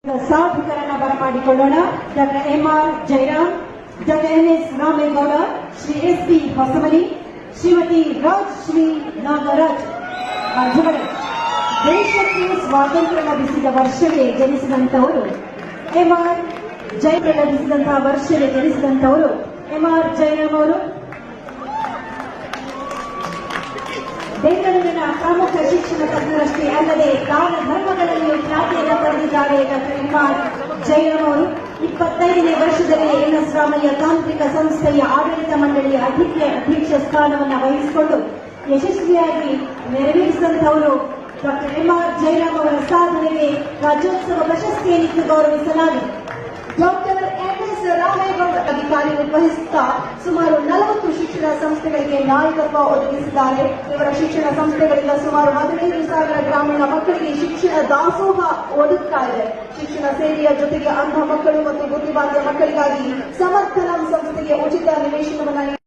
ಸಾಧಕರನ್ನ ಬರಮಾಡಿಕೊಳ್ಳೋಣ. Doctor M R. Jayaram, doctor N S. Ramegowda, Shri S P. Hosamani, Shrimati Rajashree Nagaraj. ದೇಶಕ್ಕೆ ಸ್ವಾತಂತ್ರ್ಯ ಲಭಿಸಿದ ವರ್ಷವೇ ಜನಿಸಿದಂತವರು ಎಂ.ಆರ್. ಜಯರಾಮ್ ಲಭಿಸಿದಂತಹ ವರ್ಷವೇ ಜನಿಸಿದಂತವರು ಎಂ.ಆರ್. ಜಯರಾಮ್ ಅವರು. ಬೆಂಗಳೂರಿನ ಪ್ರಮುಖ ಶಿಕ್ಷಣ ತಜ್ಞರಷ್ಟೇ ಅಲ್ಲದೆ ದಾನ ಧರ್ಮಗಳಲ್ಲಿಯೂ ಖ್ಯಾತಿಯನ್ನು ಪಡೆದಿದ್ದಾರೆ ಡಾಕ್ಟರ್ ಎಂ.ಆರ್. ಜಯರಾಮ್ ಅವರು. 25ನೇ ವರ್ಷದಲ್ಲಿ ಎನ್.ಎಸ್. ರಾಮಯ್ಯ ತಾಂತ್ರಿಕ ಸಂಸ್ಥೆಯ ಆಡಳಿತ ಮಂಡಳಿಯ ಅಧ್ಯಕ್ಷ ಸ್ಥಾನವನ್ನು ವಹಿಸಿಕೊಂಡು ಯಶಸ್ವಿಯಾಗಿ ನೆರವೇರಿಸಿದಂತವರು ಡಾಕ್ಟರ್ ಎಂ.ಆರ್. ಜಯರಾಮ್ ಅವರ ಸಾಧನೆಗೆ ರಾಜ್ಯೋತ್ಸವ ಪ್ರಶಸ್ತಿಯನ್ನು ಗೌರವಿಸಲಾಗಿದೆ. Doctor N S. ರಾಮೇಗೌಡ ಕಾರ್ಯನಿರ್ವಹಿಸುತ್ತಾ ಸುಮಾರು 40 ಶಿಕ್ಷಣ ಸಂಸ್ಥೆಗಳಿಗೆ ನಾಯಕತ್ವ ಒದಗಿಸಿದ್ದಾರೆ. ಇವರ ಶಿಕ್ಷಣ ಸಂಸ್ಥೆಗಳಿಂದ ಸುಮಾರು 15,000 ಗ್ರಾಮೀಣ ಮಕ್ಕಳಿಗೆ ಶಿಕ್ಷಣ ದಾಸೋಹ ಒದಗುತ್ತಾ ಇದೆ. ಶಿಕ್ಷಣ ಸೇವೆಯ ಜೊತೆಗೆ ಅಂಧ ಮಕ್ಕಳು ಮತ್ತು ಬುದ್ಧಿಮಾಂದ್ಯ ಮಕ್ಕಳಿಗಾಗಿ ಸಮರ್ಥನಂ ಸಂಸ್ಥೆಗೆ ಉಚಿತ ನಿವೇಶನವನ್ನು